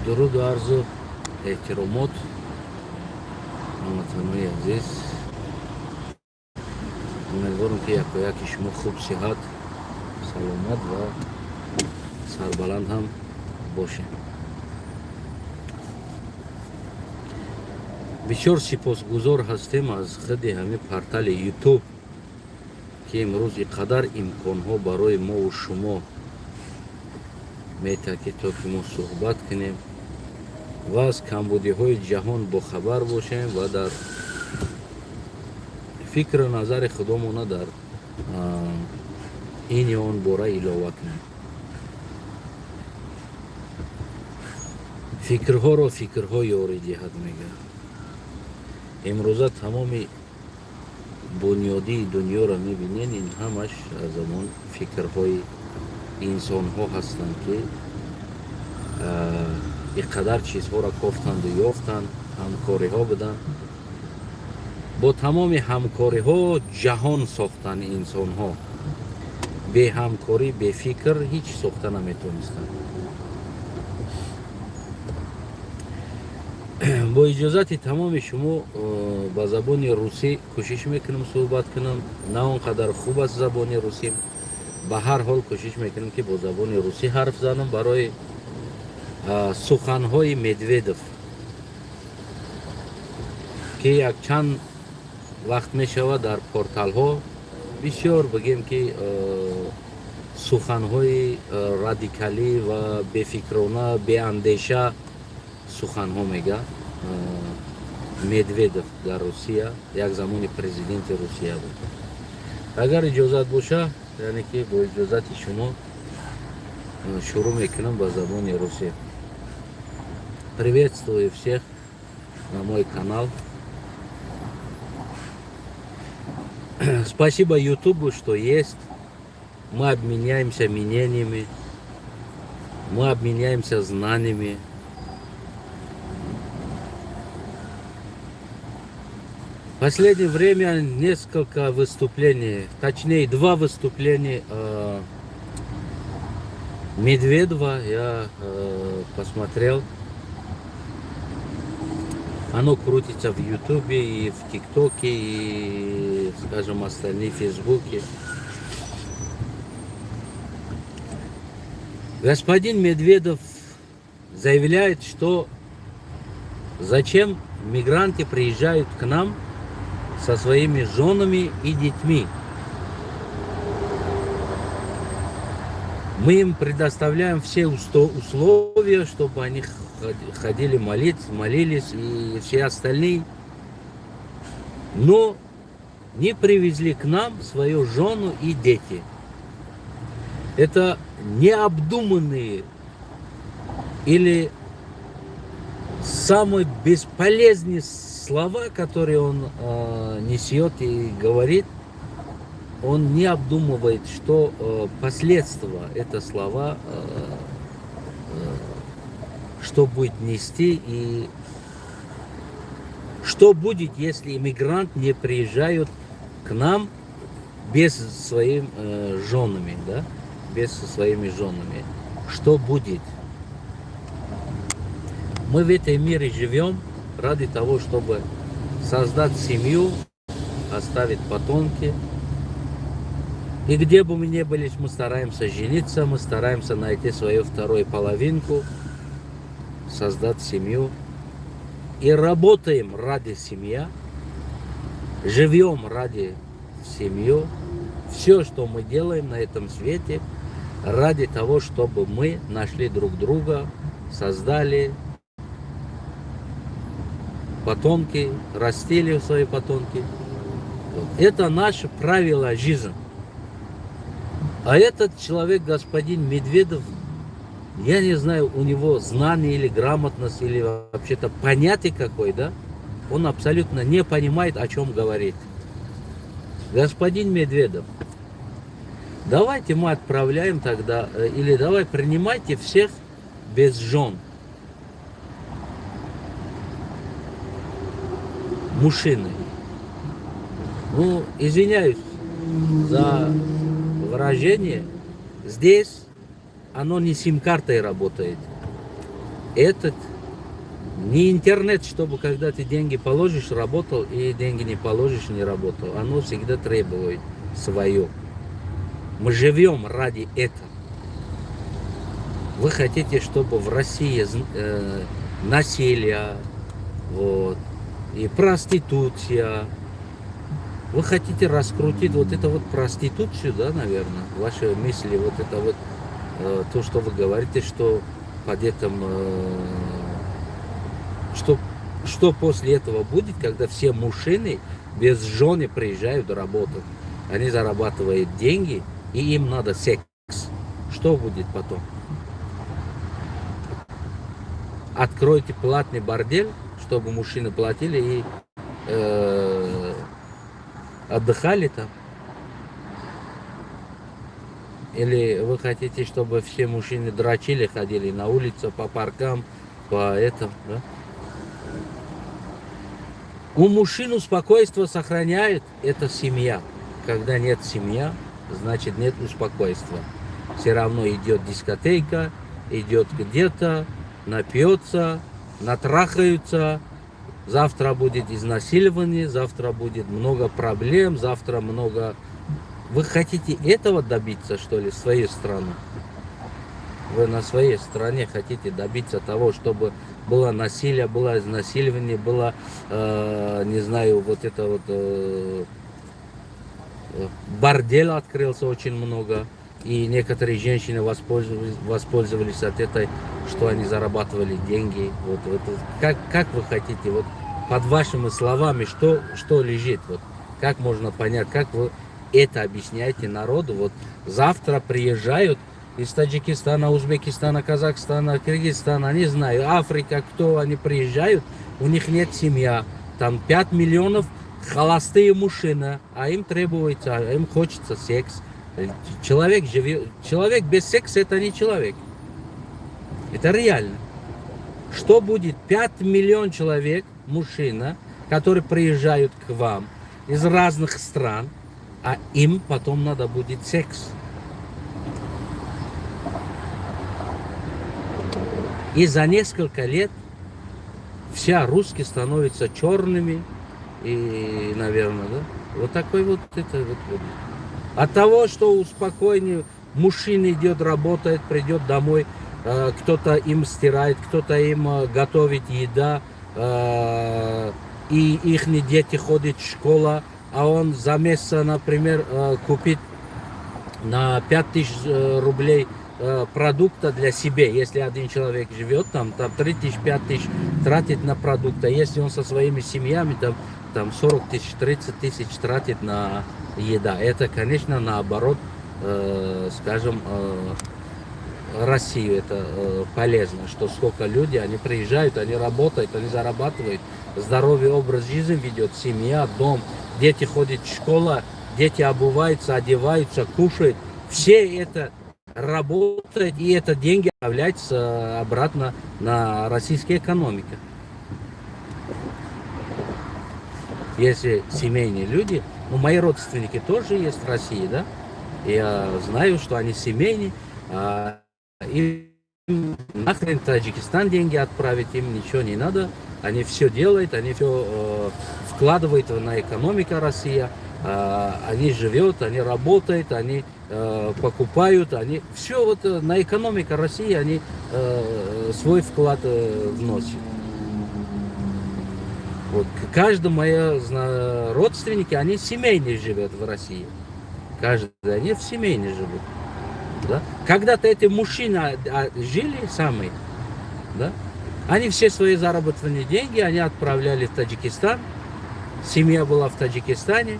درود و عرض احترامات هموطنهای عزیز. امیدوارم که یکی شما خوب، صحت، سلامت و سربلند هم باشین. بسیار سپاسگزار هستیم از خود همه پورتال یوتیوب که امروز اینقدر امکانها برای ما و شما میده که تا که ما صحبت کنیم و از کمبودی های جهان با خبر باشیم و در فکر و نظر خودمون در این یا آن باره علاوه کنیم. فکرها را فکرها یاری جهت میگه. امروزه تمام بنیادی دنیا را میبینین، این همش از همون فکرهای انسان ها هستند که اینقدر چیزها را گفتند و یافتند، همکاری ها بدن. با تمام همکاری ها جهان ساختن انسان ها. به همکاری به فکر هیچ ساخته نمیتونستن. با اجازت تمام شما با زبان روسی کوشش میکنم صحبت کنم. نه اونقدر خوب است زبان روسی، به هر حال کوشش میکنم که با زبان روسی حرف زنم برای سخنهای مدویدوف که یک چند وقت میشود در پورتال ها بسیار بگیم که سخنهای رادیکالی و بفکرانه بیاندیشه سخنها میگه مدویدوف در روسیه، یک زمانی پرزیدنت روسیه بود. اگر اجازت باشه یعنی که با اجازت شما شروع میکنم با زبان روسی. Приветствую всех на мой канал. Спасибо YouTube, что есть. Мы обменяемся мнениями, мы обменяемся знаниями. В последнее время несколько выступлений, точнее 2 выступления Медведева я посмотрел. Оно крутится в Ютубе и в ТикТоке и, скажем, остальные в Фейсбуке. Господин Медведев заявляет, что зачем мигранты приезжают к нам со своими женами и детьми. Мы им предоставляем все условия, чтобы они ходили молились и все остальные. Но не привезли к нам свою жену и дети. Это необдуманные или самые бесполезные слова, которые он несет и говорит. Он не обдумывает, что последствия это слова, что будет нести и что будет, если иммигрант не приезжают к нам без своими женами, да? Без своими женами. Что будет? Мы в этом мире живем ради того, чтобы создать семью, оставить потомки. И где бы мы ни были, мы стараемся жениться, мы стараемся найти свою вторую половинку, создать семью. И работаем ради семьи, живем ради семьи. Все, что мы делаем на этом свете, ради того, чтобы мы нашли друг друга, создали потомки, растили свои потомки. Это наше правило жизни. А этот человек, господин Медведев, я не знаю, у него знание или грамотность, или вообще-то понятие какое, да? Он абсолютно не понимает, о чем говорит. Господин Медведев, давайте мы отправляем тогда, или давай принимайте всех без жен. Мужчины. Ну, извиняюсь за выражение. Здесь оно не сим-картой работает. этот не интернет, чтобы когда ты деньги положишь, работал, и деньги не положишь, не работал. Оно всегда требует свое. Мы живем ради этого. Вы хотите, чтобы в России насилие, вот, и проституция. Вы хотите раскрутить вот эту вот проституцию, да, наверное, ваши мысли, вот это вот, то, что вы говорите, что под этим, что после этого будет, когда все мужчины без жены приезжают работать. Они зарабатывают деньги, и им надо секс. Что будет потом? Откройте платный бордель, чтобы мужчины платили и отдыхали там. Или вы хотите, чтобы все мужчины дрочили, ходили на улицу, по паркам, по этому, да? У мужчин спокойствие сохраняет это семья. Когда нет семьи, значит нет успокойства. Все равно идет дискотека, идет где-то, напьется, натрахаются. Завтра будет изнасилование, завтра будет много проблем, завтра много... Вы хотите этого добиться, что ли, в своей стране? Вы на своей стране хотите добиться того, чтобы было насилие, было изнасилование, было, не знаю, вот это вот... бордель открылся очень много. И некоторые женщины воспользовались от этой, что они зарабатывали деньги. Вот, как вы хотите, вот под вашими словами, что лежит? Вот, как можно понять, как вы это объясняете народу? Вот завтра приезжают из Таджикистана, Узбекистана, Казахстана, Кыргызстана, не знаю, Африка, кто они приезжают, у них нет семьи, там 5 миллионов холостые мужчины, а им требуется, а им хочется секс. Человек живет, человек без секса это не человек. Это реально. Что будет 5 миллионов человек, мужчина, которые приезжают к вам из разных стран, а им потом надо будет секс. И за несколько лет вся русские становятся черными и, наверное, да, вот такой вот это вот. От того, что успокоение, мужчина идет, работает, придет домой, кто-то им стирает, кто-то им готовит еда, и их дети ходят в школу, а он за месяц, например, купит на 5000 рублей продукта для себя. Если один человек живет, там 3000, 5000 тратит на продукты. Если он со своими семьями, там 40 тысяч, 30 тысяч тратит на еда. Это, конечно, наоборот, скажем, Россию это полезно, что сколько людей, они приезжают, они работают, они зарабатывают, здоровый образ жизни ведет, семья, дом, дети ходят в школу, дети обуваются, одеваются, кушают. Все это работает, и это деньги отправляются обратно на российскую экономику. Если семейные люди, ну, мои родственники тоже есть в России, да, я знаю, что они семейные, им нахрен Таджикистан деньги отправить, им ничего не надо, они все делают, они все вкладывают на экономику России, они живут, они работают, они покупают, они все вот на экономику России они свой вклад вносят. Вот, каждый мои родственники, они семейные живут в России. Каждый, они в семейные живут. Да? Когда-то эти мужчины жили сами, да? Они все свои заработанные деньги, они отправляли в Таджикистан, семья была в Таджикистане,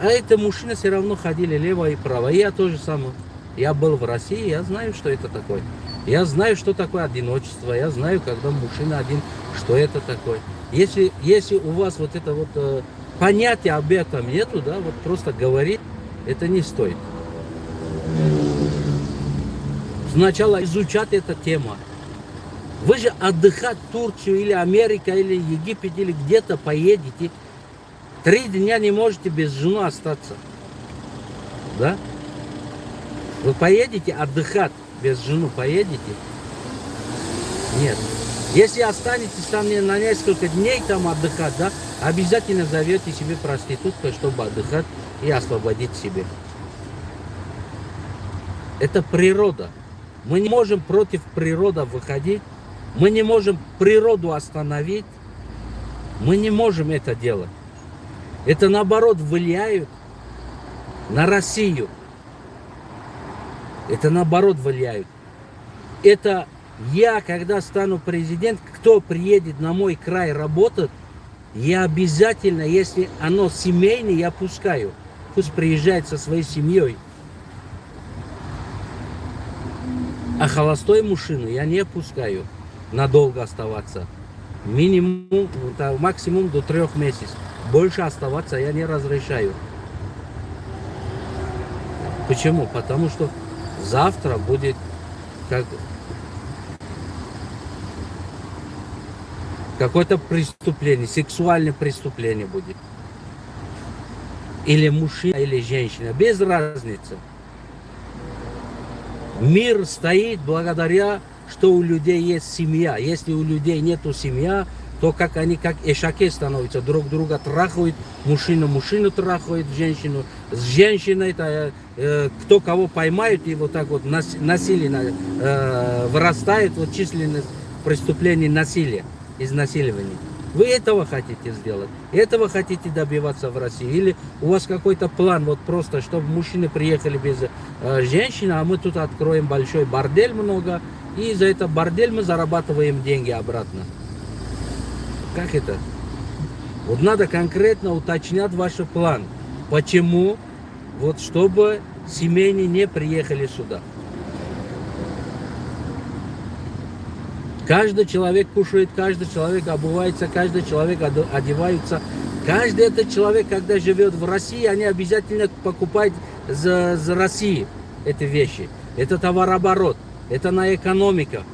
а эти мужчины все равно ходили лево и право. И я тоже самое. Я был в России, я знаю, что это такое. Я знаю, что такое одиночество, я знаю, когда мужчина один, что это такое. Если у вас вот это вот понятия об этом нету, да, вот просто говорить, это не стоит. Сначала изучать эту тему. Вы же отдыхать в Турцию или Америка или Египет или где-то поедете, 3 дня не можете без жены остаться. Да? Вы поедете отдыхать без жены, поедете. Нет. Если останетесь там на несколько дней там отдыхать, да, обязательно зовете себе проституткой, чтобы отдыхать и освободить себе. Это природа. Мы не можем против природы выходить. Мы не можем природу остановить. Мы не можем это делать. Это наоборот влияет на Россию. Это наоборот влияет. Это я, когда стану президентом, кто приедет на мой край работать, я обязательно, если оно семейное, я пускаю. Пусть приезжает со своей семьей. А холостой мужчину я не пускаю надолго оставаться. Минимум, максимум до 3 месяцев. Больше оставаться я не разрешаю. Почему? Потому что завтра будет какое-то преступление, сексуальное преступление будет. Или мужчина, или женщина, без разницы. Мир стоит благодаря, что у людей есть семья. Если у людей нету семья, то как они как эшаки становятся, друг друга трахают, мужчину трахает женщину, с женщиной, кто кого поймает, и вот так вот насилие вырастает, вот численность преступлений насилия, изнасиливания. Вы этого хотите сделать? Этого хотите добиваться в России? Или у вас какой-то план, вот просто, чтобы мужчины приехали без женщин, а мы тут откроем большой бордель много, и за это бордель мы зарабатываем деньги обратно? Как это? Вот надо конкретно уточнять ваш план. Почему? Вот чтобы семейные не приехали сюда. Каждый человек кушает, каждый человек обувается, каждый человек одевается. Каждый этот человек, когда живет в России, они обязательно покупают за Россию эти вещи. Это товарооборот, это на экономика.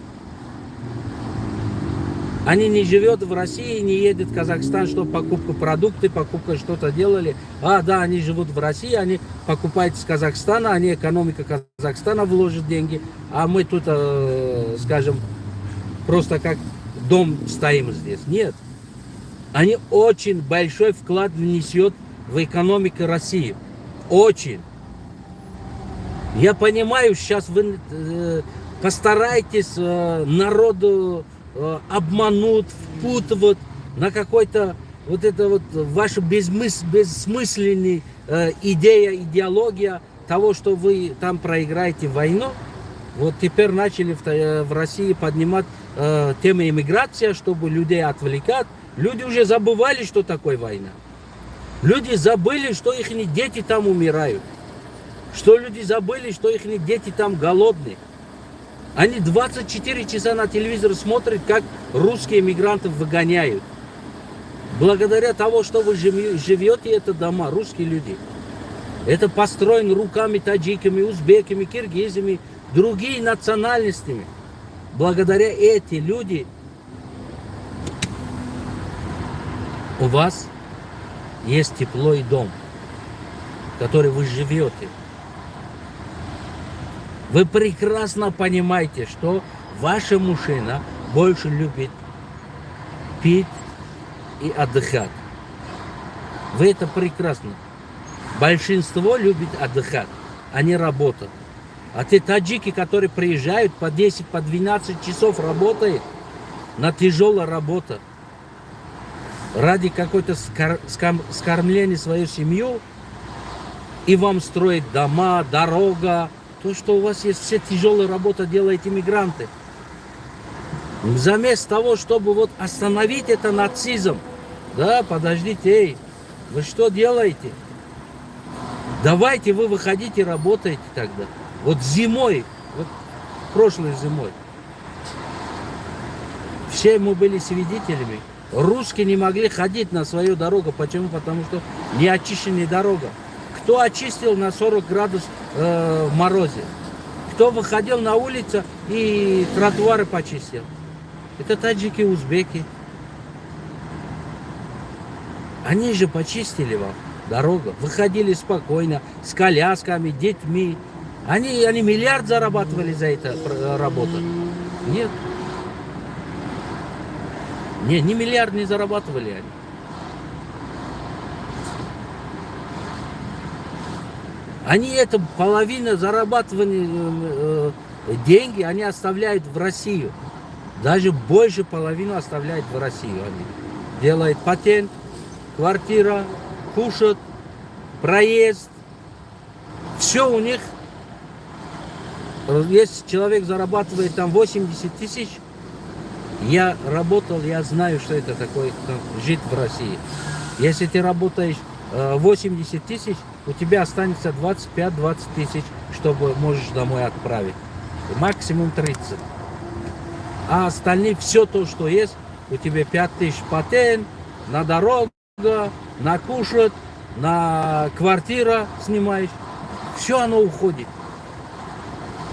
Они не живут в России, не едут в Казахстан, чтобы покупка продукты, покупка что-то делали. А, да, они живут в России, они покупают с Казахстана, они экономика Казахстана вложат деньги, а мы тут, скажем, просто как дом стоим здесь. Нет. Они очень большой вклад внесет в экономику России. Очень. Я понимаю, сейчас вы постарайтесь народу обмануть, впутывать на какой-то вот это вот ваша бессмысленная идеология того, что вы там проиграете войну. Вот теперь начали в России поднимать тему иммиграции, чтобы людей отвлекать. Люди уже забывали, что такое война. Люди забыли, что их дети там умирают. Что люди забыли, что их дети там голодные. Они 24 часа на телевизор смотрят, как русские мигрантов выгоняют. Благодаря тому, что вы живете, это дома, русские люди. Это построено руками таджиками, узбеками, киргизами, другими национальностями. Благодаря эти люди у вас есть тепло и дом, в который вы живете. Вы прекрасно понимаете, что ваша мужчина больше любит пить и отдыхать. Вы это прекрасно. Большинство любит отдыхать, а не работать. А те таджики, которые приезжают по 10, по 12 часов работают, на тяжелой работе, ради какой-то скормления свою семью, и вам строить дома, дорога, то, что у вас есть все тяжелая работа, делаете мигранты. Вместо того, чтобы вот остановить это нацизм, да, подождите, эй, вы что делаете? Давайте вы выходите, работаете тогда. Вот зимой, вот прошлой зимой, все мы были свидетелями. Русские не могли ходить на свою дорогу. Почему? Потому что не очищенная дорога. Кто очистил на 40 градусов в морозе? Кто выходил на улицу и тротуары почистил? Это таджики, узбеки. Они же почистили вам дорогу. Выходили спокойно, с колясками, детьми. Они миллиард зарабатывали за это работу. Нет. Не, ни миллиард не зарабатывали они. Они это половина зарабатывания деньги они оставляют в Россию. Даже больше половины оставляют в Россию они. Делают патент, квартира, кушают, проезд. Все у них. Если человек зарабатывает там 80 тысяч, я работал, я знаю, что это такое, жить в России. Если ты работаешь 80 тысяч, у тебя останется 25-20 тысяч, чтобы можешь домой отправить. Максимум 30. А остальные, все то, что есть, у тебя 5 тысяч патент, на дорогу, на кушать, на квартира снимаешь. Все оно уходит.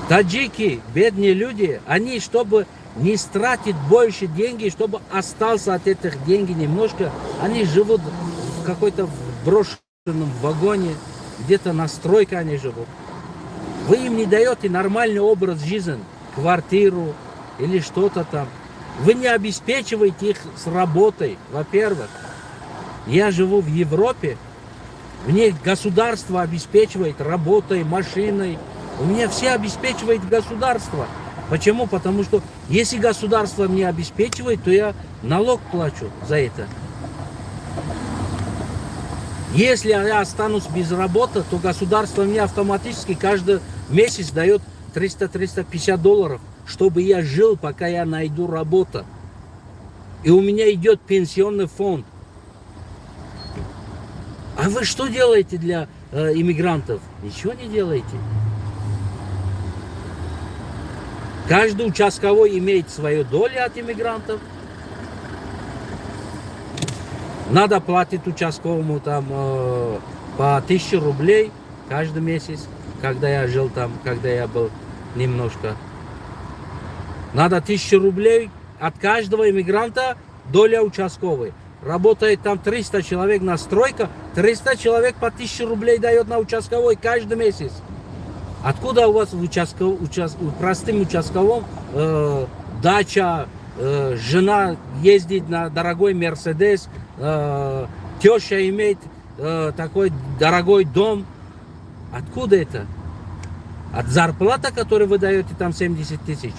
Таджики, бедные люди, они, чтобы не тратить больше денег, чтобы остался от этих денег немножко, они живут в какой-то брошенном вагоне, где-то на стройке они живут. Вы им не даете нормальный образ жизни, квартиру или что-то там. Вы не обеспечиваете их с работой, во-первых. Я живу в Европе, мне государство обеспечивает работой, машиной. У меня все обеспечивает государство. Почему? Потому что если государство мне обеспечивает, то я налог плачу за это. Если я останусь без работы, то государство мне автоматически каждый месяц дает 300-350 долларов, чтобы я жил, пока я найду работу. И у меня идет пенсионный фонд. А вы что делаете для иммигрантов? Ничего не делаете. Каждый участковой имеет свою долю от иммигрантов. Надо платить участковому там по 1000 рублей каждый месяц, когда я жил там, когда я был немножко. Надо 1000 рублей от каждого иммигранта, доля участковой. Работает там 300 человек на стройке, 300 человек по 1000 рублей дает на участковой каждый месяц. Откуда у вас в простым участковом дача, жена ездит на дорогой Мерседес, теща имеет такой дорогой дом? Откуда это? От зарплаты, которую вы даете там 70 тысяч?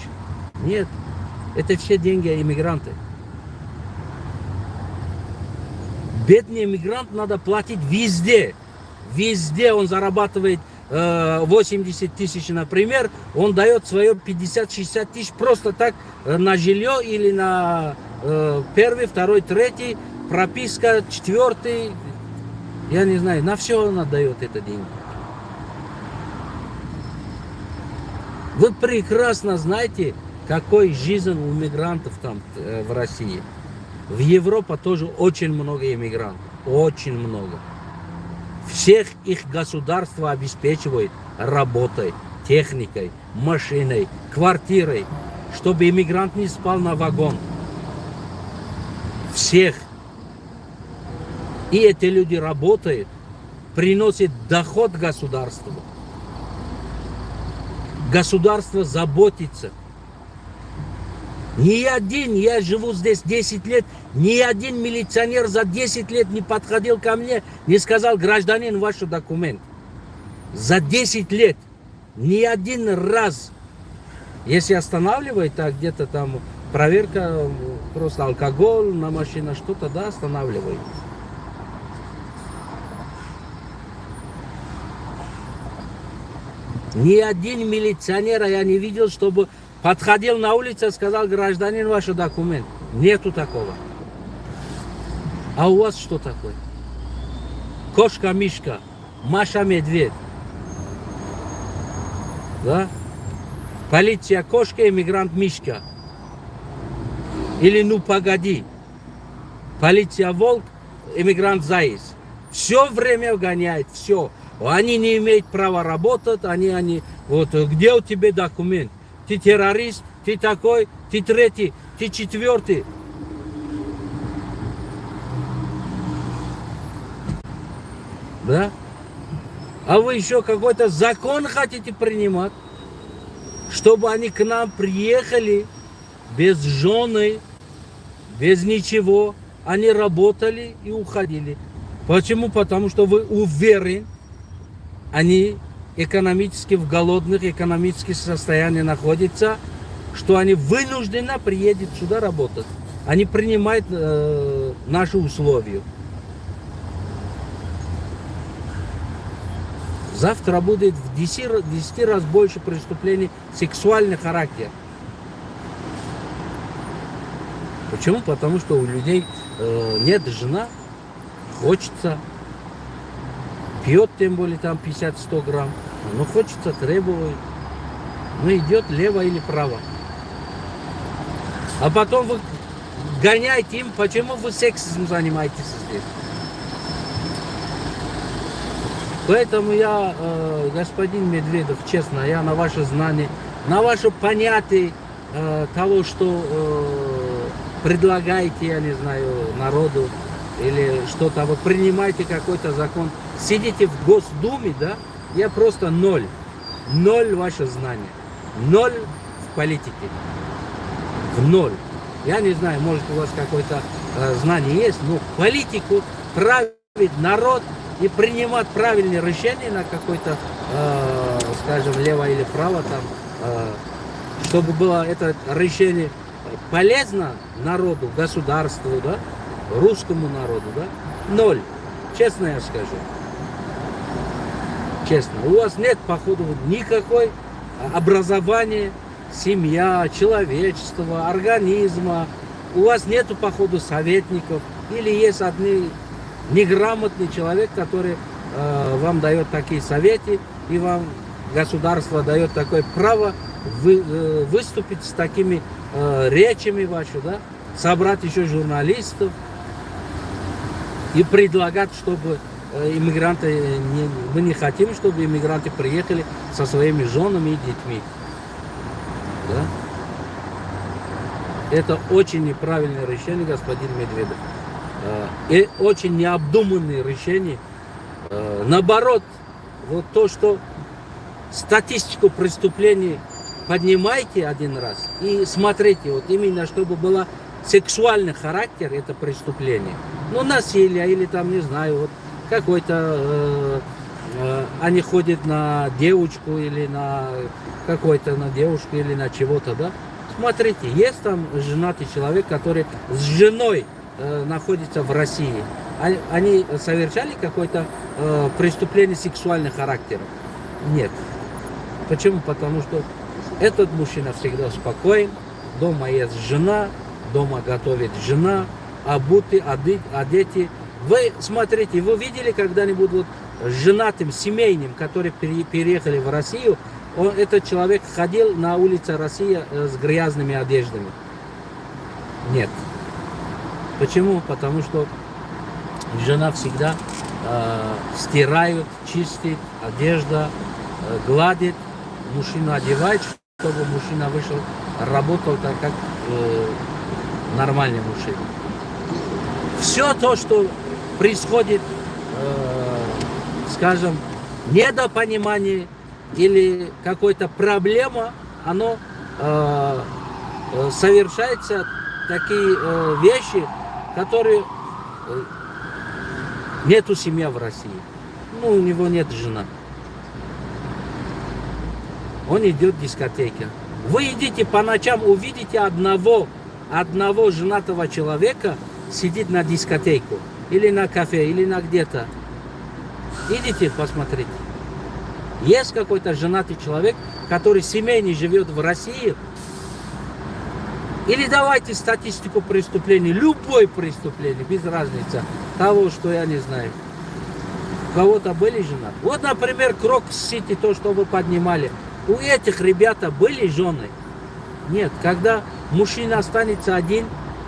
Нет, это все деньги иммигранты. Бедный иммигрант надо платить везде. Везде он зарабатывает 80 тысяч, например, он дает свое 50-60 тысяч просто так на жилье или на первый, второй, третий, прописка, четвертый, я не знаю, на все он отдает это деньги. Вы прекрасно знаете, какой жизнь у мигрантов там в России. В Европе тоже очень много иммигрантов, очень много. Всех их государство обеспечивает работой, техникой, машиной, квартирой, чтобы иммигрант не спал на вагон. Всех. И эти люди работают, приносят доход государству. Государство заботится. Ни один, я живу здесь 10 лет, ни один милиционер за 10 лет не подходил ко мне, не сказал: гражданин, ваш документ. За 10 лет ни один раз. Если останавливает, так где-то там проверка, просто алкоголь на машине, что-то, да, останавливает. Ни один милиционер я не видел, чтобы подходил на улице и сказал: гражданин, ваш документ. Нету такого. А у вас что такое? Кошка-мишка, Маша-медведь. Да? Полиция кошка, иммигрант мишка. Или ну погоди. Полиция волк, иммигрант заяц. Все время гоняет, все. Они не имеют права работать, они, вот, где у тебя документ? Ты террорист, ты такой, ты третий, ты четвертый. Да? А вы еще какой-то закон хотите принимать, чтобы они к нам приехали без жены, без ничего. Они работали и уходили. Почему? Потому что вы уверены, они экономически в голодных экономических состояниях находятся, что они вынуждены приедут сюда работать. Они принимают наши условия. Завтра будет в 10 раз больше преступлений сексуального характера. Почему? Потому что у людей нет жена, хочется, пьет тем более там 50-100 грамм, но хочется, требует, но идет лево или право. А потом вы гоняете им, почему вы сексом занимаетесь здесь. Поэтому я, господин Медведев, честно, я на ваше знание, на ваше понятие того, что предлагаете, я не знаю, народу, или что-то, вы принимаете какой-то закон, сидите в Госдуме, да, я просто ноль. Ноль ваше знание. Ноль в политике. В ноль. Я не знаю, может у вас какое-то знание есть, но политику правит народ и принимать правильные решения на какой-то, скажем, лево или право, там, чтобы было это решение полезно народу, государству, да, русскому народу, да, ноль. Честно я скажу. Честно. У вас нет, походу, никакой образования, семья, человечества, организма. У вас нету, походу, советников. Или есть один неграмотный человек, который вам дает такие советы, и вам государство дает такое право выступить с такими речами вашими, да, собрать еще журналистов и предлагать, чтобы иммигранты, мы не хотим, чтобы иммигранты приехали со своими женами и детьми. Да? Это очень неправильное решение, господин Медведев. И очень необдуманное решение. Наоборот, вот то, что статистику преступлений поднимайте один раз и смотрите, вот именно чтобы было сексуальный характер это преступление. Ну, насилие или там, не знаю, вот какой-то, они ходят на девочку или на какой-то, на девушку или на чего-то, да. Смотрите, есть там женатый человек, который с женой находится в России. Они совершали какое-то преступление сексуального характера? Нет. Почему? Потому что этот мужчина всегда спокоен, дома есть жена, дома готовит жена, обуты, одети. Вы смотрите, вы видели когда-нибудь вот женатым, семейным, которые переехали в Россию, этот человек ходил на улице России с грязными одеждами? Нет. Почему? Потому что жена всегда стирает, чистит, одежда, гладит, мужчина одевает, чтобы мужчина вышел, работал так, как нормальный мужчина. Все то, что происходит, скажем, недопонимание или какая-то проблема, оно совершается такие вещи, которые нету семьи в России. Ну, у него нет жены. Он идет в дискотеке. Вы идите по ночам, увидите одного женатого человека сидит на дискотеку, или на кафе, или на где-то. Идите посмотрите. Есть какой-то женатый человек, который семейный живет в России. Или давайте статистику преступлений, любое преступление, без разницы, того, что я не знаю. У кого-то были женаты. Вот, например, Крокс-Сити, то, что вы поднимали. У этих ребят были жены? Нет. Когда мужчина останется один,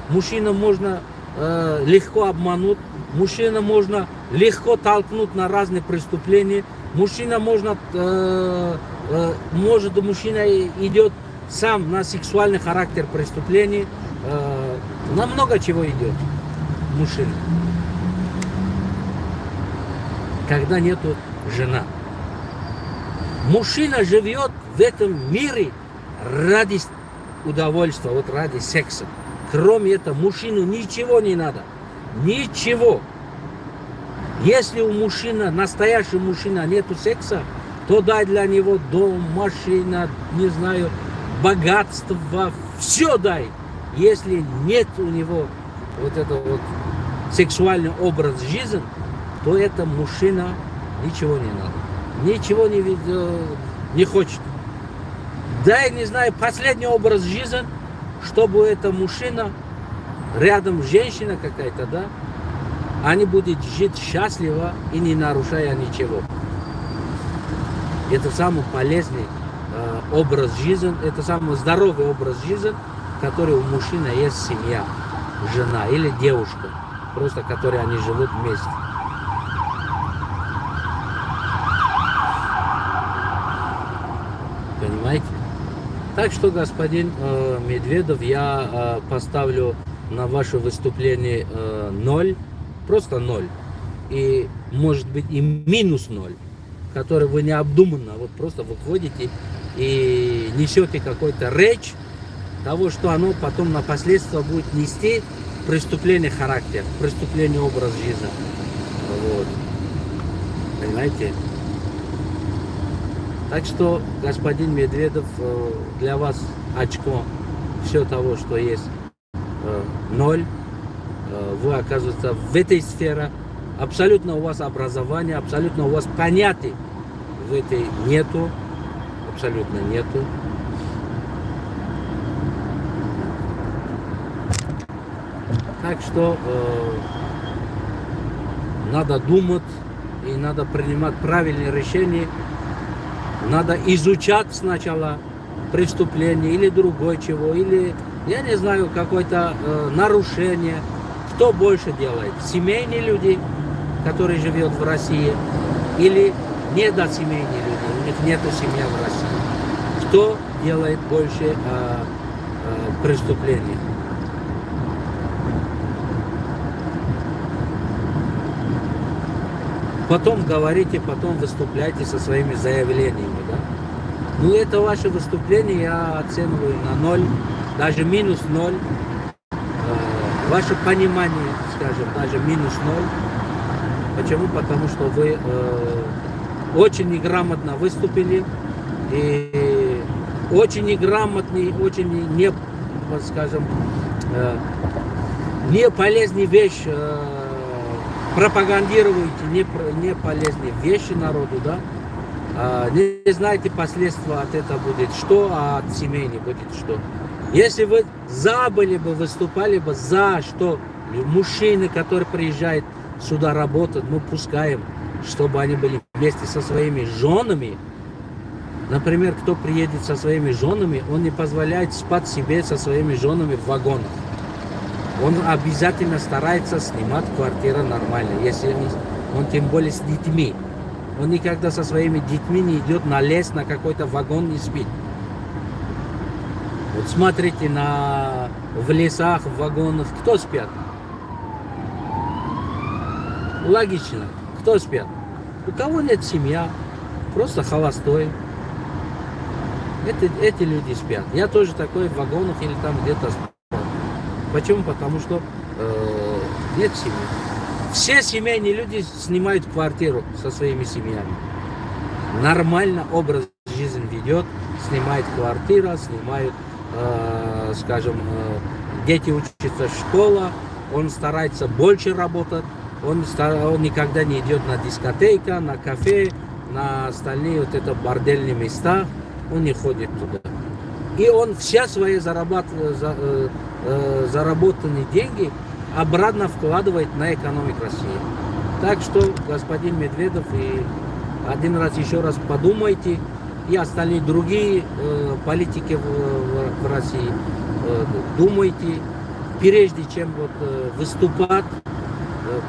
мужчину можно легко обмануть, мужчину можно легко толкнуть на разные преступления, мужчина мужчина идет сам на сексуальный характер преступлений, на много чего идет мужчина. Когда нету жена. Мужчина живет в этом мире ради удовольствия, вот ради секса. Кроме этого, мужчину ничего не надо. Ничего. Если у мужчины, настоящего мужчины, нету секса, то дай для него дом, машина, не знаю, богатство, все дай. Если нет у него вот этого вот сексуальный образ жизни, то это мужчина ничего не надо. Ничего не хочет. Дай, не знаю, последний образ жизни, чтобы это мужчина, рядом женщина какая-то, да, они будут жить счастливо и не нарушая ничего. Это самый полезный образ жизни, это самый здоровый образ жизни, который у мужчины есть семья, жена или девушка, просто которые они живут вместе. Понимаете? Так что, господин Медведев, я поставлю на ваше выступление 0, просто 0. И может быть и минус 0, который вы необдуманно вот просто выходите и несете какой-то речь того, что оно потом на последствия будет нести преступление характера, преступление образ жизни. Вот. Понимаете? Так что, господин Медведев, для вас очко все того, что есть 0. Вы, оказывается, в этой сфере, абсолютно у вас образование, абсолютно у вас понятий в этой нету, абсолютно нету. Так что надо думать и надо принимать правильные решения. Надо изучать сначала преступление или другое чего, или, я не знаю, какое-то нарушение. Кто больше делает? Семейные люди, которые живут в России, или недосемейные люди, у них нету семьи в России. Кто делает больше преступлений? Потом говорите, потом выступляйте со своими заявлениями, да? Ну, это ваше выступление я оцениваю на 0, даже минус 0. Ваше понимание, скажем, даже минус 0. Почему? Потому что вы очень неграмотно выступили и очень неграмотный, очень не, скажем, не полезная вещь пропагандируете не полезные вещи народу, да? Не знаете последствия от этого будет что, а от семей не будет что. Если вы забыли бы, выступали бы за что мужчины, которые приезжают сюда работать, мы пускаем, чтобы они были вместе со своими женами. Например, кто приедет со своими женами, он не позволяет спать себе со своими женами в вагонах. Он обязательно старается снимать квартиру нормально, если он тем более с детьми. Он никогда со своими детьми не идет на лес, на какой-то вагон не спит. Вот смотрите в лесах, в вагонах, кто спят? Логично, кто спят? У кого нет семья, просто холостой. Эти люди спят. Я тоже такой в вагонах или там где-то спал. Почему? Потому что нет семьи. Все семейные люди снимают квартиру со своими семьями. Нормально образ жизни ведет, снимает квартиру, снимают, скажем, дети учатся в школе, он старается больше работать, он никогда не идет на дискотеку, на кафе, на остальные вот это бордельные места, он не ходит туда. И он все свои заработанные деньги обратно вкладывает на экономику России. Так что, господин Медведев, и один раз еще раз подумайте, и остальные другие политики в России, думайте, прежде чем вот, выступать,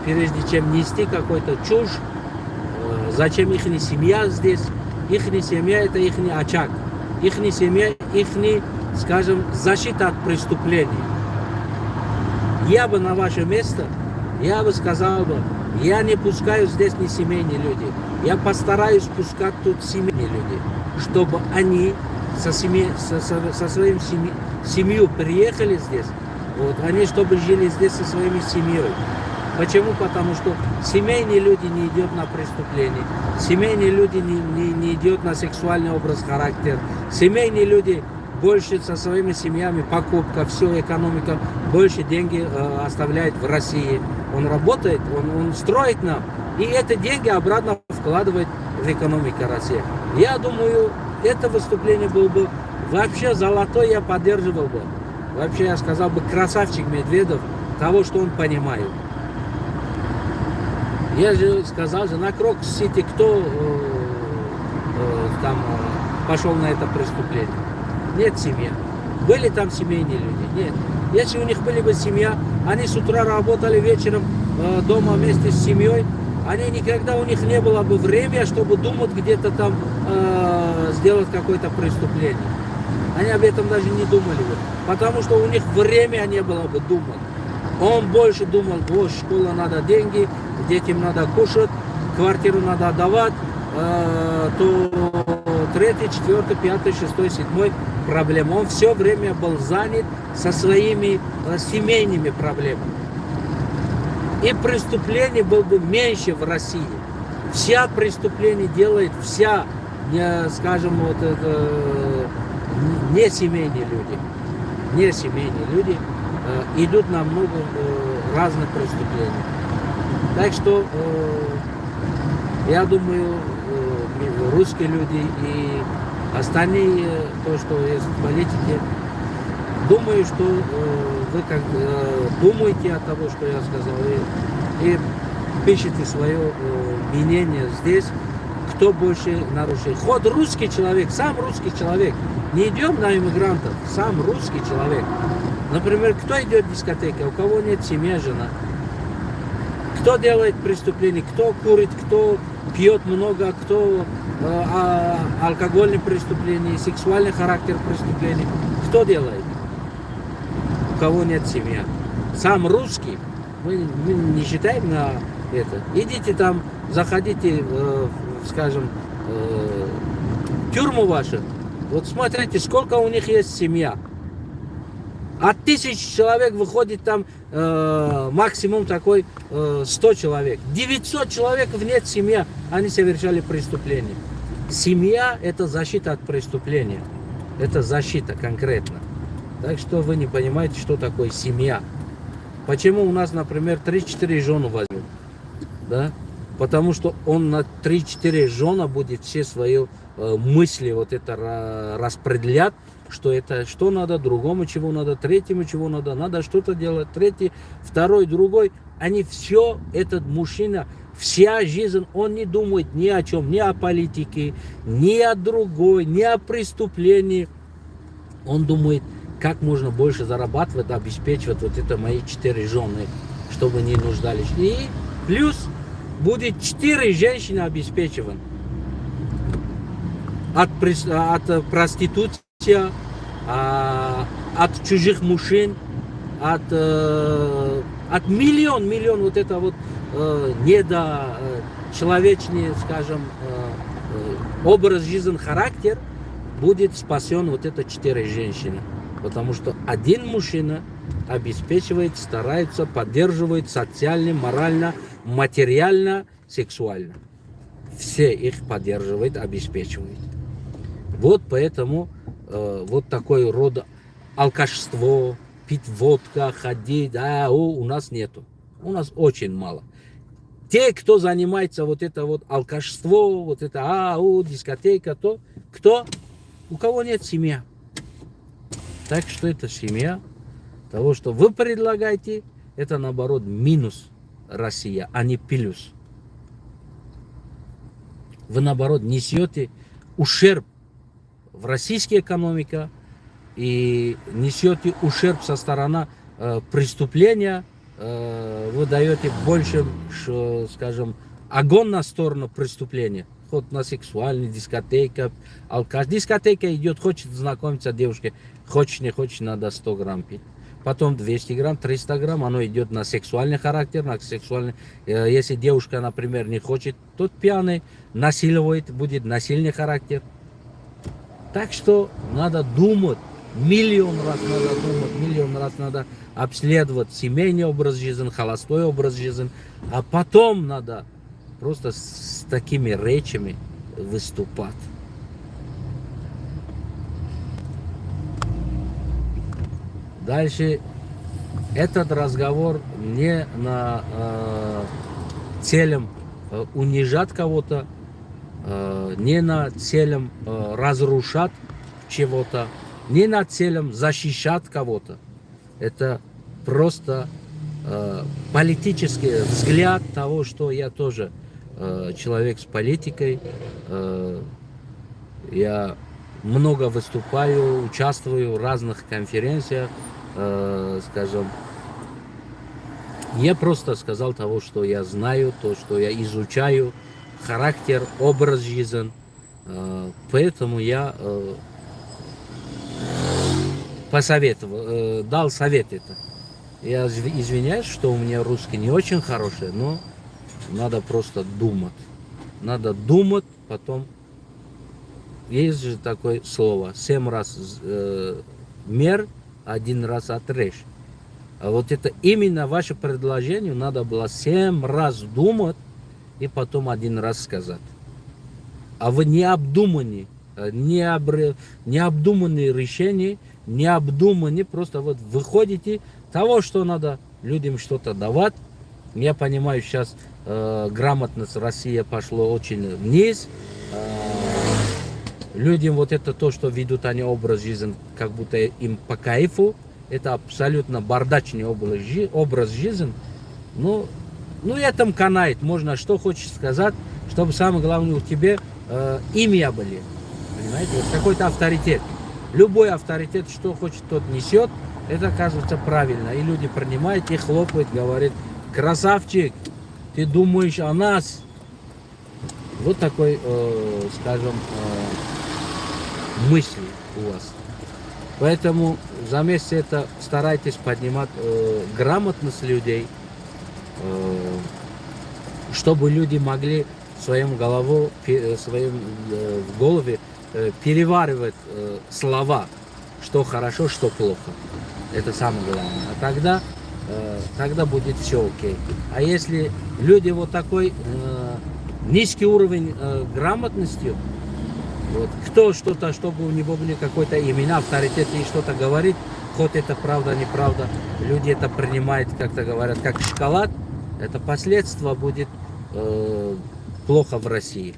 прежде чем нести какой-то чушь, зачем их семья здесь, их семья это их очаг, их семья, их, скажем, защита от преступлений. Я бы на ваше место, я бы сказал бы, я не пускаю здесь не семейные люди, я постараюсь пускать тут семейные люди, чтобы они со своим семьей приехали здесь, Вот, они чтобы жили здесь со своими семьей. Почему? Потому что семейные люди не идут на преступление, семейные люди не идут на сексуальный образ, характер, семейные люди больше со своими семьями, покупка, все, экономика, больше деньги оставляет в России. Он работает, он строит нам, и эти деньги обратно вкладывает в экономику России. Я думаю, это выступление было бы вообще золотое, я поддерживал бы. Вообще я сказал бы, красавчик Медведев, того, что он понимает. Я же сказал же, на Крокус-Сити кто там пошел на это преступление? Нет семьи. Были там семейные люди? Нет. Если у них были бы семья, они с утра работали, вечером дома вместе с семьей, они никогда у них не было бы времени, чтобы думать где-то там сделать какое-то преступление. Они об этом даже не думали бы, потому что у них времени не было бы думать. Он больше думал, вот школа надо деньги, детям надо кушать, квартиру надо отдавать, то 3, 4, 5, 6, 7 проблемы. Он все время был занят со своими семейными проблемами. И преступлений было бы меньше в России. Вся преступление делает вся, скажем, вот это, не семейные люди. Не семейные люди идут на много разных преступлений. Так что я думаю, русские люди и остальные, то, что есть в политике, думаю, что вы как думаете о того, что я сказал, и пишите свое мнение здесь, кто больше нарушает. Хоть русский человек, сам русский человек, не идем на иммигрантов, сам русский человек. Например, кто идет в дискотеку, у кого нет семьи, жена. Кто делает преступления, кто курит, кто пьет много, кто алкогольные преступления, сексуальный характер преступлений. Кто делает? У кого нет семьи. Сам русский, мы не считаем на это. Идите там, заходите, скажем, в тюрьму вашу. Вот смотрите, сколько у них есть семья. От 1000 человек выходит там максимум такой 100 человек. 900 человек нет семьи, они совершали преступление. Семья – это защита от преступления. Это защита конкретно. Так что вы не понимаете, что такое семья. Почему у нас, например, 3-4 жены возьмут? Да? Потому что он на 3-4 жены будет все свои мысли вот это распределять, что это, что надо, другому чего надо, третьему чего надо что-то делать, третий, второй, другой. Они все, этот мужчина, вся жизнь, он не думает ни о чем, ни о политике, ни о другой, ни о преступлении. Он думает, как можно больше зарабатывать, обеспечивать вот это мои 4 жены, чтобы не нуждались. И плюс будет 4 женщины обеспечиваны. От проституции, от чужих мужчин, от миллион вот это вот недочеловечный, скажем, образ жизни, характер будет спасен вот это 4 женщины. Потому что один мужчина обеспечивает, старается, поддерживает социально, морально, материально, сексуально. Все их поддерживает, обеспечивает. Вот поэтому вот такой род алкашство, пить водка, ходить, у нас нету. У нас очень мало. Те, кто занимается вот это вот алкашство, вот это дискотека, то кто? У кого нет семьи. Так что это семья. Того, что вы предлагаете, это наоборот минус Россия, а не плюс. Вы наоборот несете ущерб в российской экономике и несете ущерб со стороны преступления, вы даете больше, скажем, огонь на сторону преступления. Хоть на сексуальный, дискотека, алкаш. Дискотека идет, хочет знакомиться с девушкой, хочешь не хочешь, надо 100 грамм пить. Потом 200 грамм, 300 грамм, оно идет на сексуальный характер, на сексуальный. Если девушка, например, не хочет, тот пьяный, насилует, будет насильный характер. Так что надо думать, миллион раз надо думать, миллион раз надо обследовать семейный образ жизни, холостой образ жизни, а потом надо просто с такими речами выступать. Дальше этот разговор не на целям унижать кого-то, не на целям разрушать чего-то, не на целям защищать кого-то. Это просто политический взгляд того, что я тоже человек с политикой. Я много выступаю, участвую в разных конференциях, скажем. Я просто сказал того, что я знаю, то, что я изучаю, характер, образ жизни. Поэтому я посоветовал, дал совет это. Я извиняюсь, что у меня русский не очень хороший, но надо просто думать. Надо думать, потом... Есть же такое слово, 7 раз мер, 1 раз отрежь. А вот это именно ваше предложение надо было 7 раз думать и потом 1 раз сказать. А вы необдуманные решения, необдуманные, просто вот выходите того, что надо людям что-то давать. Я понимаю, сейчас грамотность России пошло очень вниз. Людям вот это то, что ведут они образ жизни, как будто им по кайфу, это абсолютно бардачный образ жизни. Ну этом канает, можно что хочешь сказать, чтобы самое главное у тебя имя были, понимаете, вот какой-то авторитет. Любой авторитет, что хочет, тот несет, это оказывается правильно. И люди принимают и хлопают, говорят: красавчик, ты думаешь о нас. Вот такой, скажем, мысли у вас. Поэтому заместо это старайтесь поднимать грамотность людей, чтобы люди могли в своем голове переваривать слова, что хорошо, что плохо. Это самое главное. А тогда будет все окей. А если люди вот такой низкий уровень грамотности, вот, кто что-то, чтобы у него были какой-то имена, авторитет и что-то говорит, хоть это правда, неправда, люди это принимают, как-то говорят, как шоколад, это последствия будет плохо в России.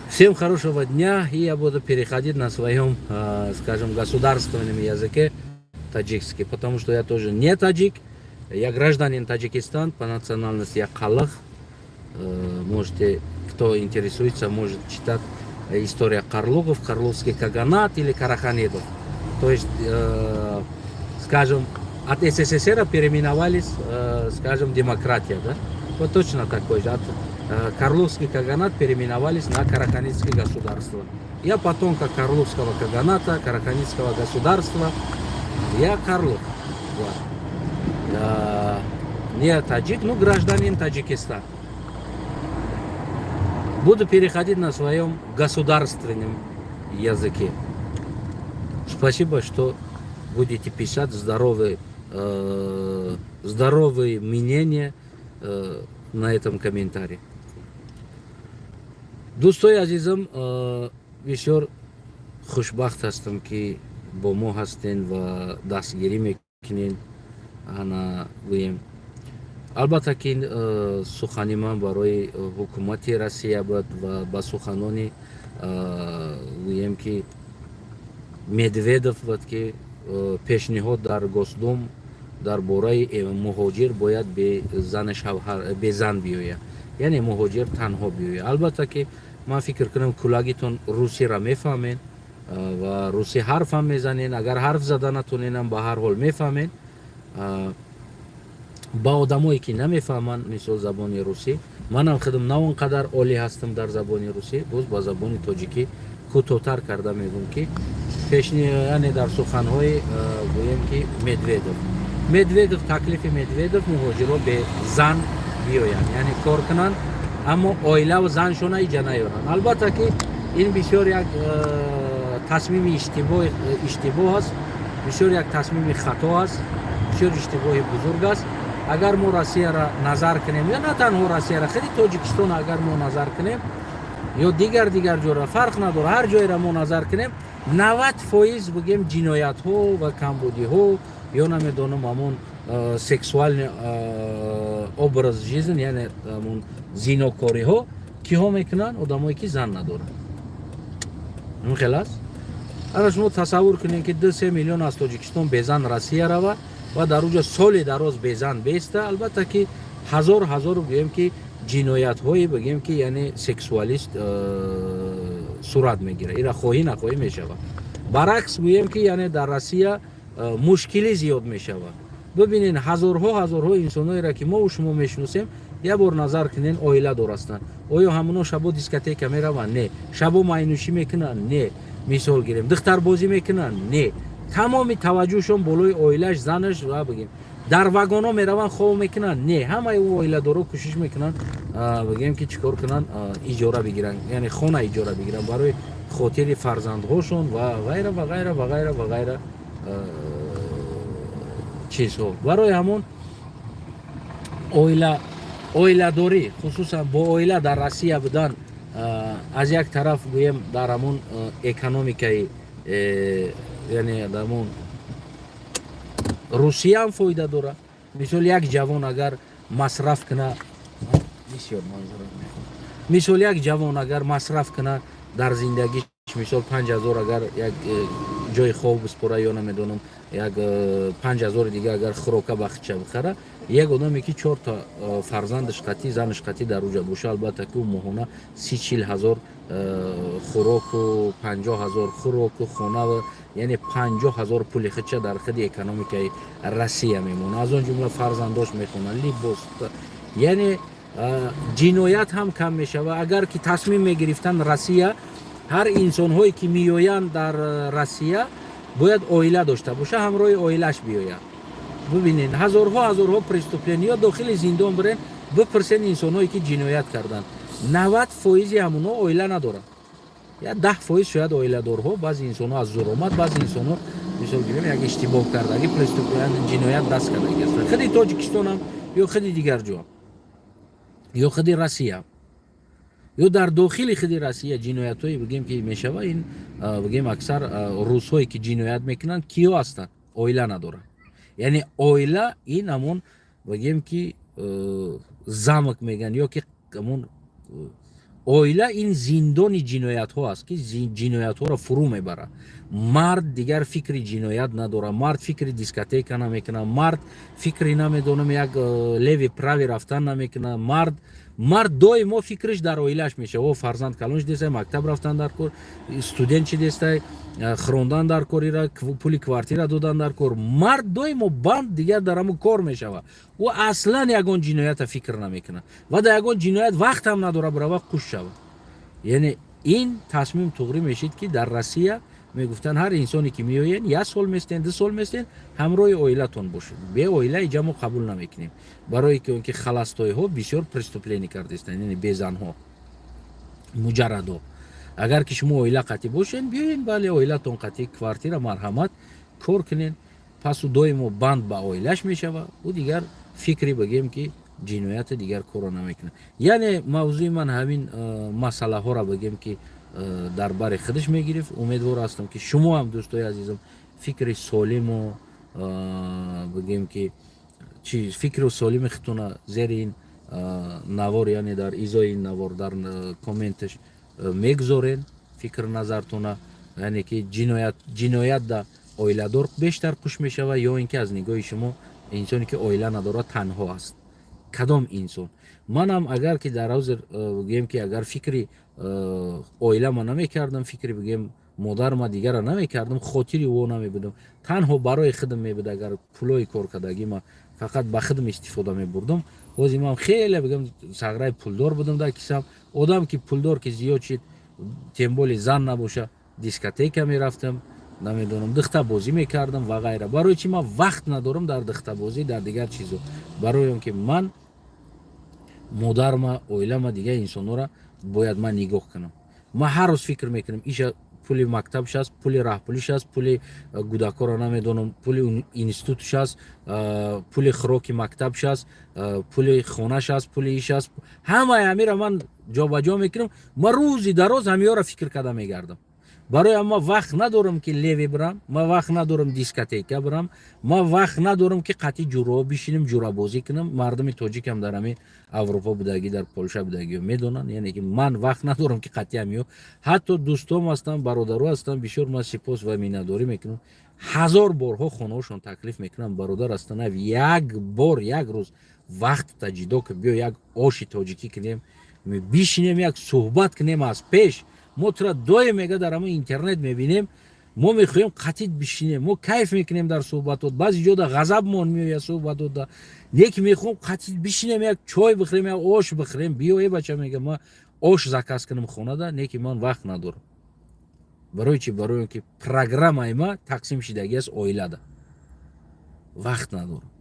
Всем хорошего дня, и я буду переходить на своем, скажем, государственном языке таджикский, потому что я тоже не таджик, я гражданин Таджикистана, по национальности я калах. Можете, кто интересуется, может читать история Карлугов, Карловский каганат или Караханедов. То есть, скажем, от СССР переименовались, скажем, демократия, да? Вот точно такой же. От Карловский каганат переименовались на Караханидское государство. Я потомка Карловского каганата, Караханидского государства. Я Карлов. Да. Не таджик, но гражданин Таджикистана. Буду переходить на своем государственном языке. Спасибо, что будете писать здоровые мнения на этом комментарии. Дӯстои азизам, бисёр хушбахт ҳастам, ки бо мо ҳастен ва дастгирӣ мекунен ана гӯем. Албатта ки сухани ман барои ҳукумати Россия буд ва ба суханони гӯем ки Медведев буд, ки пешниҳод дар Госдум дар бораи муҳоҷир бояд бе зан биёяд, яъне муҳоҷир танҳо биёяд. Албатта ки ман фикр кунам кӯлагитон русиро мефаҳмед ва русӣ ҳарфам мезанед. Агар ҳарф зада натоненам, ба ҳар ҳол мефаҳмед. ба одамое ки намефаҳманд мисол забони русӣ, манам худам на он қадар олӣ ҳастам дар забони русӣ, боз ба забони тоҷикӣ кӯтоҳтар карда мегӯм, ки пешниҳояне дар суханҳои гӯем ки Медведев, таклифи Медведев муҳоҷиро бе зан биёянд, яъне кор кунанд, аммо оилаву заншона иҷа наёранд. Албатта ки ин бисёр як تصمیم اشتباه است، بسیار یک تصمیم خطا است، بسیار اشتباه بزرگ است. اگر ما روسیه را نظر کنیم یا نه تنها روسیه را، خیلی تاجیکستان اگر ما نظر کنیم یا دیگر جا را، فرق نداره، هر جای را ما نظر کنیم 90% بگیم جنایت ها و کمبودی ها یا نمیدونم همون سکسوال образ жизни یعنی همون زیناکاری ها کی ها میکنن؟ آدمایی که زن ندارن. این خیلی است. اگر شما تصور کنین که 2-3 میلیون از تاجیکستان بیزن روسیه روه و در اونجا سال دراز بیزن بیسته، البته که هزار بگیم که جنایت های بگیم که یعنی سکسوالیست صورت میگیره، ایرا خواهی نخواهی میشوه. برعکس بگیم که یعنی در روسیه مشکلی زیاد میشوه. ببینین هزارها انسانایی را که ما و شما میشناسیم، یه بار نظر کنین عائله دارستن. آیا همونا شبا دیسکوتک میرون؟ نه. شبا ماینوشی میکنن؟ نه. مثال گیریم دختر بازی میکنن؟ نه. تمام توجهشون بالای عائلهش، زنش و بگیم در واگونا میرون خواب میکنن؟ نه. همه او عائله دارو کوشش میکنن بگیم که چیکار کنن، اجاره بگیرن، یعنی خونه اجاره بگیرن برای خاطر فرزندهاشون و غیره و غیره و غیره و غیره چیزها. برای همون عائله داری، خصوصا با عائله در روسیه بودن، از یک طرف گویم در همون اکونومیکای یعنی در همون روسیه هم فایده داره. مثال یک جوان اگر مصرف کنه، مثال یک جوان اگر مصرف کنه در زندگیش، مثال 5000 اگر یک جای خواب بسپره یا نمیدونم یک 5000 دیگه اگر خوراکه بخشه بخره، یک آدمی که 4 تا فرزندش قطعی زنش قطعی در اوجا باشه، البته که اون ماهانه 30-40 هزار خوراک و 50,000 خوراک و خونه و یعنی 50,000 پول خدشه در خدی اکونومیکای روسیه میمونه. از اون جمله فرزنداش میخونن، لباس، یعنی جنایت هم کم میشه. و اگر که تصمیم میگرفتن روسیه، هر انسان هایی که میآیند در روسیه باید عائله داشته باشه، همراه عائلهش بیاید. ببینین هزارها پرستوپلینیا داخل زندان برن، بپرسین انسان هایی که جنایت کردن 90% همونا عائله ندارن، یا 10% شاید عائله دارها. بعضی انسان ها از زور آمد، بعضی انسان ها مثال گیریم یک اشتباه کرده، اگه پرستوپلین جنایت دست کرده است، خیلی تاجیکستان هم یا خیلی دیگر جا یا خیلی روسیه یا در داخل خیلی روسیه جنایت هایی بگیم که میشوه. این بگیم اکثر روس هایی که جنایت میکنن کیا هستن؟ عائله ندارن. یعنی عائله این همون بگیم که زمک میگن، یا که همون عائله این زندان جنایت ها است که جنایت ها را فرو میبره. مرد دیگر فکر جنایت نداره، مرد فکر دیسکوتک نمیکنه، مرد فکری نمیدونم یک لیوی پراوی رفتن نمیکنه. مرد دائما فکرش در عائلهش میشه، و فرزند کلانش دیسته، مکتب رفتن در کار، استودنت چی دیسته، خروندن در کاری را، پولی کوارتیر دادن در کار. مرد دائما بند دیگر در همون کار میشه و اصلا یگان جنایت فکر نمیکنه و در یگان جنایت وقت هم نداره برای خوش شود. یعنی این تصمیم توغری میشید که در روسیه میگفتن هر انسانی که میآین 1 سال میستین 2 سال میستین همراه عائلتون باشید، به عائله اینجا ما قبول نمیکنیم، برای که اونکه خلاصتای ها بسیار پرستوپلینی کردستن، یعنی بیزن ها مجرد ها. اگر که شما عائله قطعی باشین بیاین، بله عائلتون قطعی کوارتیر مرحمت کار کنین، پس و دائما بند به عائلهش میشه و دیگر فکری بگیم که جنایت دیگر کار نمیکنه. یعنی موضوع من همین مسئله ها را بگیم که در بر خودش میگیرید. امیدوار هستم که شما هم دوستای عزیزم فکر سالم و بگیم که چی فکر سالم خودتون زیر این نوار، یعنی در ازای این نوار در کامنتش میگذارین فکر نظرتون، یعنی که جنایت در عائله دار بیشتر کش میشه یا اینکه از نگاه شما انسانی که عائله نداره تنها است. کدام انسان؟ منم اگر که در حاضر بگیم که اگر فکری عائله ما نمیکردم، فکری بگیم مادر ما دیگر را نمیکردم، خاطری او نمیبودم، تنها برای خودم میبود. اگر پولای کار کردگی ما فقط به خودم استفاده میبردم، واسه من خیلی بگم سغرای پولدار بودم در کیسم. آدم که پولدار که زیاد شد، تنبال زن نباشه، دیسکوتک میرفتم، نمیدونم دختر بازی میکردم و غیره. برای چی من وقت ندارم در دختر بازی، در دیگر چیزو، برای اینکه من مادر ما عائله ما دیگه انسانا را باید من نگاه کنم. ما هر روز فکر میکنم ایشا پولی مکتبش است، پولی راهپولیش است، پولی گوداکا را نمیدونم، پولی اون اینستیتوتش است، پولی خوراک مکتبش است، پولی خونش است، پولی ایش است. همه امیر من جابجا میکنم. ما روزی دراز همیها را فکر کرده میگردم. برای ما وقت ندارم که لیوی برم، ما وقت ندارم دیسکوتیکا برم، ما وقت ندارم که قطعی جورا بشینیم جورا بازی کنم. مردم تاجیک هم در همین اروپا بودگی در پولشا بودگی میدونن، یعنی که من وقت ندارم که قطعی همیو. حتی دوستام هستن، برادرها هستن، بسیار من سپاس و میناداری میکنم. هزار بارها خونه‌شون تکلیف میکنم، برادر هستن، یک بار یک روز وقت تجیدا که بیا یک آش تاجیکی کنیم، بشینیم یک صحبت کنیم از پیش. ما ترا دوی میگه در همون اینترنت میبینیم، ما میخوایم قطعی بشینیم، ما کیف میکنیم در صحبتات. بعضی جا در غضب مون میاد صحبتات دا یک میخوام قطعی بشینیم یک چای بخوریم یک آش بخوریم. بیا بچه میگه ما آش زکاس کنم خونه دا، نیکی من وقت ندارم. برای چی؟ برای اینکه پروگرام ما تقسیم شدگی است اویلا دا، وقت ندارم.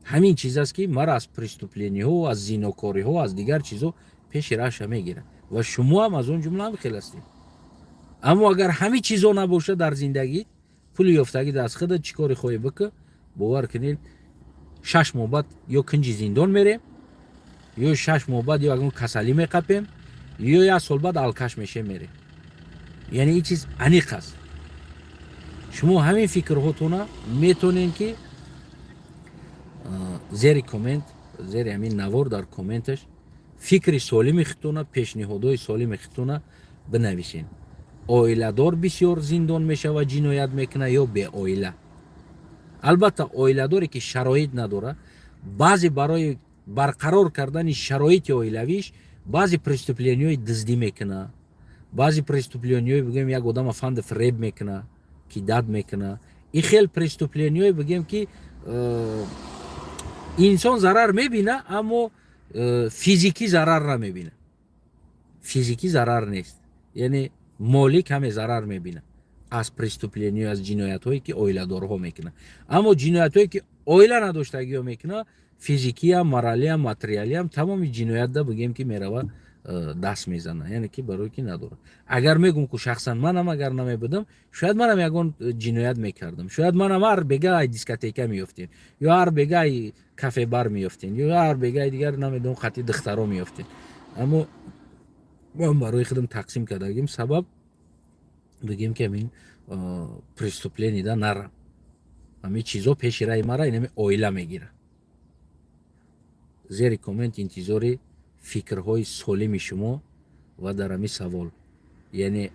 همین چیز است که مرا از پرستوپلینی ها، از زینوکاری ها، از دیگر چیزا پیش راش میگیره و شما هم از اون جمله هم خیلی هستید. اما اگر همین چیزا نباشه در زندگی، پول یافتگی دست خودت چیکاری خواهی بکه، باور کنید 6 ماه بعد یا کنج زندان میریم، یا 6 ماه بعد یا اگر کسلی میقپیم، یا 1 سال بعد الکش میشه میره. یعنی این چیز انیق است. شما همین فکرهاتون میتونین که زیر کامنت، زیر همین نوار در کامنتش فکر سالم خودتون، پیشنهادهای سالم خودتون بنویسین. اویلا دار بسیار زندان میشه و جنایت میکنه یا به اویلا؟ البته اویلا داری که شرایط نداره، بعضی برای برقرار کردن شرایط اویلاویش بعضی پرستوپلینی های دزدی میکنه، بعضی پرستوپلینی های بگیم یک آدم فند فریب میکنه که داد میکنه. این خیلی پرستوپلینی های بگیم که انسان ضرر میبینه اما فیزیکی ضرر نمیبینه. فیزیکی ضرر نیست، یعنی مالی کمی ضرر میبینه از پرستوپلینی، از جنایت هایی که اویلا دارها میکنه. اما جنایت هایی که اویلا نداشتگی ها میکنه، فیزیکی هم، مورالی هم، ماتریالی هم، تمام جنایت دا بگیم که میروه دست میزنه. یعنی که برای که نداره. اگر میگم که شخصا منم اگر نمیبودم، شاید منم یگان جنایت میکردم، شاید منم هر بگه دیسکوتیکا میافتین، یا هر بگه کافه بار میافتین، یا هر بگه دیگر نمیدونم خطی دخترا میافتین. اما ما برای خودم تقسیم کردیم سبب بگیم که این پرستوپلینی دا نرم، همین چیزا پیش رای مرا اینمی اویلا میگیره. زیر کامنت انتظار فکرهای سالم شما و در همین سوال، یعنی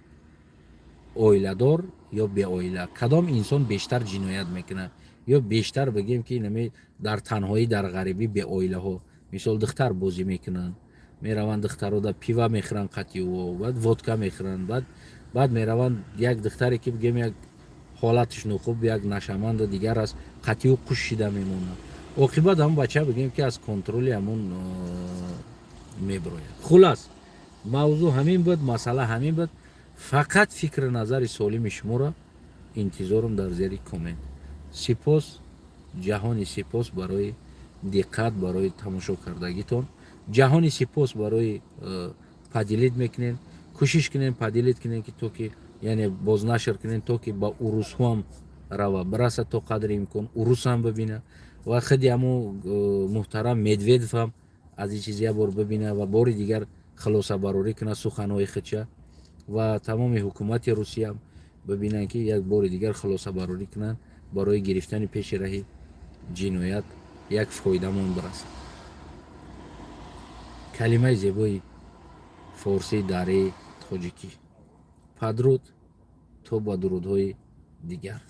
اویلا دار یا به اویلا، کدام انسان بیشتر جنایت میکنه؟ یا بیشتر بگیم که اینمی در تنهایی در غریبی به اویلا ها، مثال دختر بازی میکنن، میروند دخترها دا پیوا میخورن قطعی و بعد ودکا میخورن، بعد میروند یک دختری که بگیم یک حالتش نخوب، یک نشمند دیگر است، قطعی و کشیده میمونه. عاقبت هم بچه بگیم که از کنترل همون میبروید. خلاص موضوع همین بود، مسئله همین بود. فقط فکر نظر سالم شما را انتظارم در زیر کامنت. سپاس، جهانی سپاس برای دقت، برای تماشا کردگیتون. جهانی سپاس برای پدیلید میکنین، کوشش کنین پدیلید کنین که تو که یعنی باز نشر کنین تو که با اوروس هم روا برسه تا قدر امکان اوروس هم ببینه و خیلی همو محترم مدویدف هم از این چیزی بار ببینه و بار دیگر خلاصه براری کنه سخنهای خودشه و تمام حکومت روسیه هم ببینن که یک بار دیگر خلاصه براری کنن برای گرفتن پیش راه جنایت یک فایده مون برسه. کلمه زیبای فارسی داره تاجیکی. پدرود تو با درودهای دیگر.